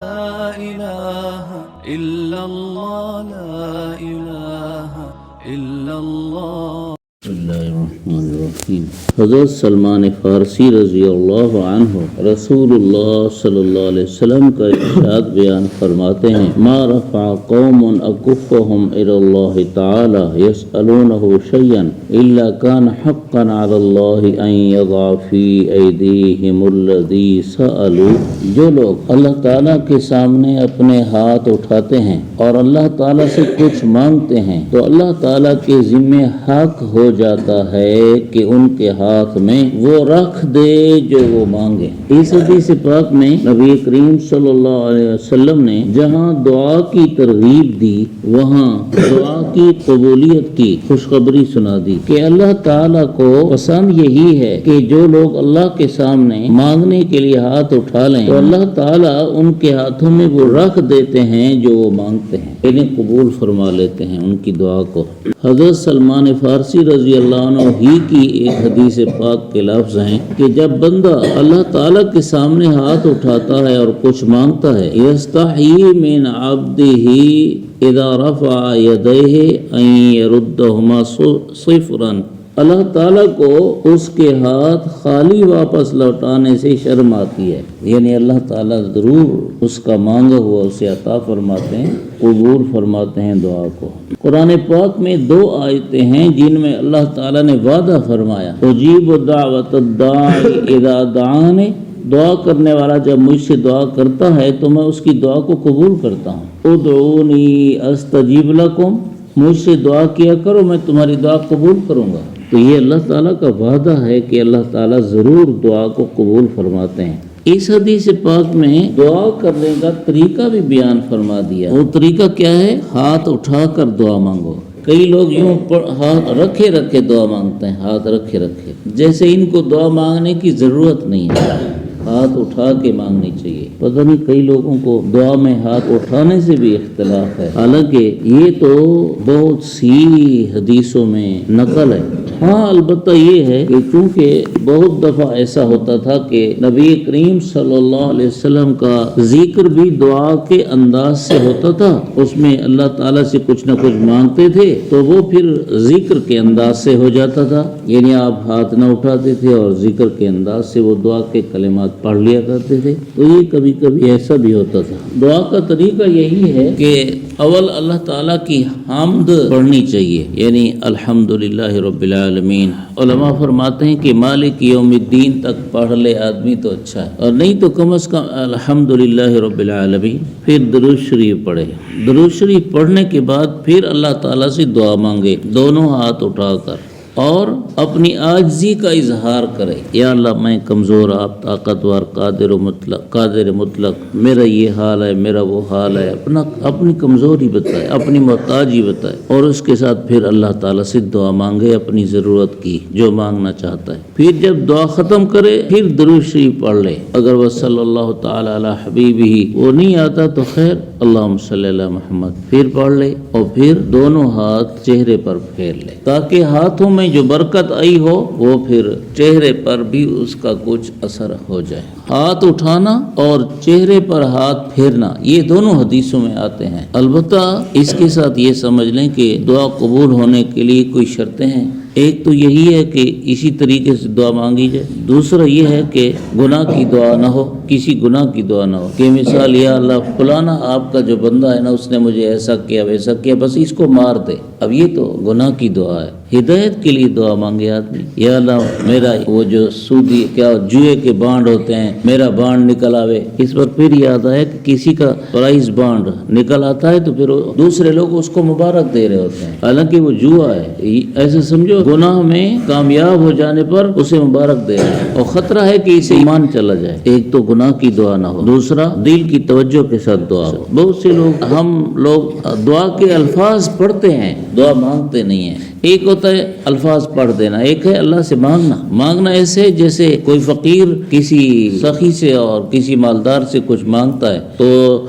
لا إله إلا الله لا إله إلا الله. بسم اللہ الرحمن الرحیم. حضرت سلمان فارسی رضی اللہ عنہ رسول اللہ صلی اللہ علیہ وسلم کا ارشاد بیان فرماتے ہیں: ما رفع قوم اکفهم الى اللہ تعالی يسألونه شيئا الا كان حقا على اللہ ان يضع في ایدیہم الذی سألوا. جو لوگ اللہ تعالیٰ کے سامنے اپنے ہاتھ اٹھاتے ہیں اور اللہ تعالیٰ سے کچھ مانگتے ہیں تو اللہ تعالیٰ کے ذمہ حق ہو جاتا ہے کہ ان کے ہاتھ میں وہ رکھ دے جو وہ مانگے. اس حدیث پاک میں نبی کریم صلی اللہ علیہ وسلم نے جہاں دعا کی ترغیب دی وہاں دعا کی قبولیت کی خوشخبری سنا دی کہ اللہ تعالیٰ کو پسند یہی ہے کہ جو لوگ اللہ کے سامنے مانگنے کے لیے ہاتھ اٹھا لیں تو اللہ تعالیٰ ان کے ہاتھوں میں وہ رکھ دیتے ہیں جو وہ مانگتے ہیں، انہیں قبول فرما لیتے ہیں ان کی دعا کو. حضرت سلمان فارسی رضی اللہ عنہ ہی کی ایک حدیث پاک کے لفظ ہیں کہ جب بندہ اللہ تعالیٰ کے سامنے ہاتھ اٹھاتا ہے اور کچھ مانگتا ہے، یستحیی من عبدہ اذا رفع یدیہ ان یردہما صفرا. اللہ تعالیٰ کو اس کے ہاتھ خالی واپس لوٹانے سے شرم آتی ہے، یعنی اللہ تعالیٰ ضرور اس کا مانگا ہوا اسے عطا فرماتے ہیں، قبول فرماتے ہیں دعا کو. قرآن پاک میں 2 آیتیں ہیں جن میں اللہ تعالیٰ نے وعدہ فرمایا: اجیب دعوت الداعی اذا دعان. دعا کرنے والا جب مجھ سے دعا کرتا ہے تو میں اس کی دعا کو قبول کرتا ہوں. ادعونی استجیب لکم. مجھ سے دعا کیا کرو، میں تمہاری دعا قبول کروں گا. تو یہ اللہ تعالیٰ کا وعدہ ہے کہ اللہ تعالیٰ ضرور دعا کو قبول فرماتے ہیں. اس حدیث پاک میں دعا کرنے کا طریقہ بھی بیان فرما دیا. وہ طریقہ کیا ہے؟ ہاتھ اٹھا کر دعا مانگو. کئی لوگ یوں ہاتھ رکھے رکھے دعا مانگتے ہیں، ہاتھ رکھے رکھے، جیسے ان کو دعا مانگنے کی ضرورت نہیں ہے، ہاتھ اٹھا کے مانگنی چاہیے. پتہ نہیں کئی لوگوں کو دعا میں ہاتھ اٹھانے سے بھی اختلاف ہے، حالانکہ یہ تو بہت سی حدیثوں میں نقل ہے. ہاں البتہ یہ ہے کہ چونکہ بہت دفعہ ایسا ہوتا تھا کہ نبی کریم صلی اللہ علیہ وسلم کا ذکر بھی دعا کے انداز سے ہوتا تھا، اس میں اللہ تعالیٰ سے کچھ نہ کچھ مانگتے تھے تو وہ پھر ذکر کے انداز سے ہو جاتا تھا، یعنی آپ ہاتھ نہ اٹھاتے تھے اور ذکر کے انداز سے وہ دعا کے کلمات پڑھ لیا کرتے تھے. تو یہ کبھی کبھی ایسا بھی ہوتا تھا. دعا کا طریقہ یہی ہے کہ اول اللہ تعالیٰ کی حمد پڑھنی چاہیے، یعنی الحمدللہ رب العالمین. علماء فرماتے ہیں کہ مالک یوم الدین تک پڑھ لے آدمی تو اچھا ہے، اور نہیں تو کم از کم الحمدللہ رب العالمین. پھر درود شریف پڑھے. درود شریف پڑھنے کے بعد پھر اللہ تعالیٰ سے دعا مانگے دونوں ہاتھ اٹھا کر، اور اپنی عاجزی کا اظہار کرے. یا اللہ میں کمزور، آپ طاقتور، قادر مطلق، میرا یہ حال ہے، میرا وہ حال ہے. اپنی کمزوری بتائے، اپنی محتاجی بتائے، اور اس کے ساتھ پھر اللہ تعالیٰ سے دعا مانگے اپنی ضرورت کی جو مانگنا چاہتا ہے. پھر جب دعا ختم کرے پھر درود شریف پڑھ لے. اگر وہ صلی اللہ تعالی علی حبیبہ وہ نہیں آتا تو خیر اللہم صلی علی محمد پھر پڑھ لے، اور پھر دونوں ہاتھ چہرے پر پھیر لے تاکہ ہاتھوں میں جو برکت آئی ہو وہ پھر چہرے پر بھی اس کا کچھ اثر ہو جائے. ہاتھ اٹھانا اور چہرے پر ہاتھ پھیرنا یہ دونوں حدیثوں میں آتے ہیں. البتہ اس کے ساتھ یہ سمجھ لیں کہ دعا قبول ہونے کے لیے کوئی شرطیں ہیں. ایک تو یہی ہے کہ اسی طریقے سے دعا مانگی جائے. دوسرا یہ ہے کہ گناہ کی دعا نہ ہو، کسی گناہ کی دعا نہ ہو کہ مثال یا اللہ فلانا آپ کا جو بندہ ہے نا اس نے مجھے ایسا کیا ویسا کیا، بس اس کو مار دے. اب یہ تو گناہ کی دعا ہے. ہدایت کے لیے دعا مانگے آدمی، یا اللہ میرا وہ جو سودی کیا جوئے کے بانڈ ہوتے ہیں میرا بانڈ نکل آوے. اس وقت پھر یاد آیا کہ کسی کا پرائز بانڈ نکل آتا ہے تو پھر دوسرے لوگ اس کو مبارک دے رہے ہوتے ہیں، حالانکہ وہ جوا ہے. ایسا سمجھو گناہ میں کامیاب ہو جانے پر اسے مبارک دے رہے ہیں، اور خطرہ ہے کہ اسے ایمان چلا جائے. ایک تو گناہ کی دعا نہ ہو، دوسرا دل کی توجہ کے ساتھ دعا ہو. بہت سے ہم لوگ دعا کے الفاظ پڑھتے ہیں، دعا مانگتے نہیں ہیں. ایک ہوتا ہے الفاظ پڑھ دینا، ایک ہے اللہ سے مانگنا ایسے جیسے کوئی فقیر کسی سخی سے اور کسی مالدار سے کچھ مانگتا ہے تو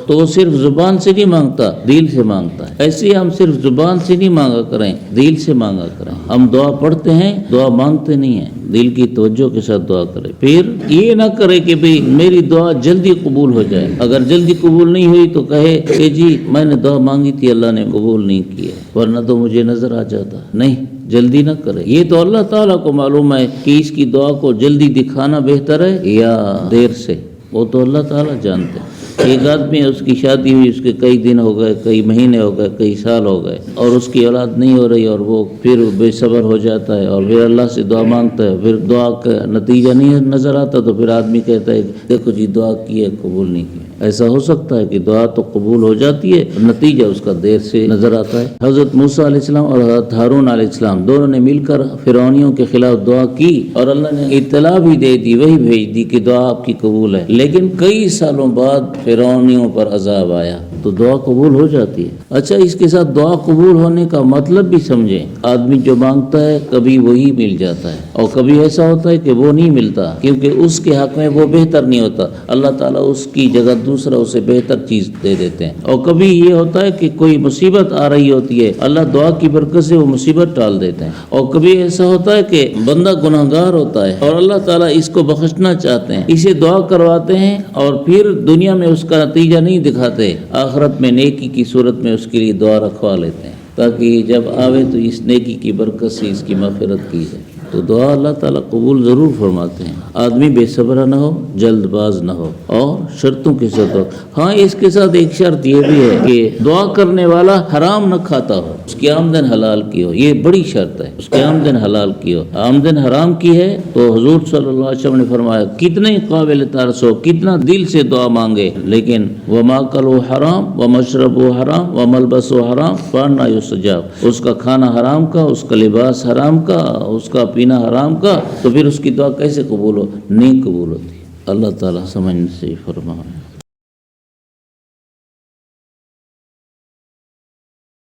وہ صرف زبان سے نہیں مانگتا، دل سے مانگتا ہے. ایسے ہم صرف زبان سے نہیں مانگا کریں، دل سے مانگا کریں. ہم دعا پڑھتے ہیں، دعا مانگتے نہیں ہیں. دل کی توجہ کے ساتھ دعا کرے. پھر یہ نہ کرے کہ بھئی میری دعا جلدی قبول ہو جائے. اگر جلدی قبول نہیں ہوئی تو کہے کہ جی میں نے دعا مانگی تھی اللہ نے قبول نہیں کی ہے ورنہ تو مجھے نظر آ جاتا. نہیں، جلدی نہ کرے. یہ تو اللہ تعالیٰ کو معلوم ہے کہ اس کی دعا کو جلدی دکھانا بہتر ہے یا دیر سے، وہ تو اللہ تعالیٰ جانتے ہیں. ایک آدمی اس کی شادی ہوئی، اس کے کئی دن ہو گئے، کئی مہینے ہو گئے، کئی سال ہو گئے اور اس کی اولاد نہیں ہو رہی اور وہ پھر بے صبر ہو جاتا ہے اور پھر اللہ سے دعا مانگتا ہے، پھر دعا کا نتیجہ نہیں نظر آتا تو پھر آدمی کہتا ہے دیکھو جی دعا کی ہے قبول نہیں کی. ایسا ہو سکتا ہے کہ دعا تو قبول ہو جاتی ہے، نتیجہ اس کا دیر سے نظر آتا ہے. حضرت موسیٰ علیہ السلام اور حضرت ہارون علیہ السلام دونوں نے مل کر فرعونیوں کے خلاف دعا کی اور اللہ نے اطلاع بھی دے دی، وہی بھیج دی کہ دعا آپ کی قبول ہے. لیکن کئی سالوں بعد فرعونیوں پر عذاب آیا تو دعا قبول ہو جاتی ہے. اچھا، اس کے ساتھ دعا قبول ہونے کا مطلب بھی سمجھیں. آدمی جو مانگتا ہے کبھی وہی مل جاتا ہے اور کبھی ایسا ہوتا ہے کہ وہ نہیں ملتا کیونکہ اس کے حق میں وہ بہتر نہیں ہوتا. اللہ تعالیٰ اس کی جگہ دوسرا اسے بہتر چیز دے دیتے ہیں. اور کبھی یہ ہوتا ہے کہ کوئی مصیبت آ رہی ہوتی ہے، اللہ دعا کی برکت سے وہ مصیبت ٹال دیتے ہیں. اور کبھی ایسا ہوتا ہے کہ بندہ گناہگار ہوتا ہے اور اللہ تعالیٰ اس کو بخشنا چاہتے ہیں، اسے دعا کرواتے ہیں اور پھر دنیا میں اس کا نتیجہ نہیں دکھاتے، آخرت میں نیکی کی صورت میں اس کے لیے دعا رکھوا لیتے ہیں تاکہ جب آوے تو اس نیکی کی برکت سے اس کی مغفرت کی جائے. تو دعا اللہ تعالیٰ قبول ضرور فرماتے ہیں. آدمی بے صبر نہ ہو، جلد باز نہ ہو اور شرطوں کے ساتھ ہو. ہاں، اس کے ساتھ ایک شرط یہ بھی ہے کہ دعا کرنے والا حرام نہ کھاتا ہو، اس کی آمدن حلال کی ہو. یہ بڑی شرط ہے، اس کی آمدن حلال کی ہو. آمدن حرام کی ہے تو حضور صلی اللہ علیہ وسلم نے فرمایا کتنے قابل ترس ہو، کتنا دل سے دعا مانگے لیکن وَمَأْكَلُهُ حرام وَمَشْرَبُهُ حرام وَمَلْبَسُهُ حرام فَأَنَّىٰ يُسْتَجَابُ. اس کا کھانا حرام کا، اس کا لباس حرام کا، اس کا پینا حرام کا، تو پھر اس کی دعا کیسے قبول ہو؟ نہیں قبول ہوتی. اللہ تعالیٰ سمجھنے سے فرمائے.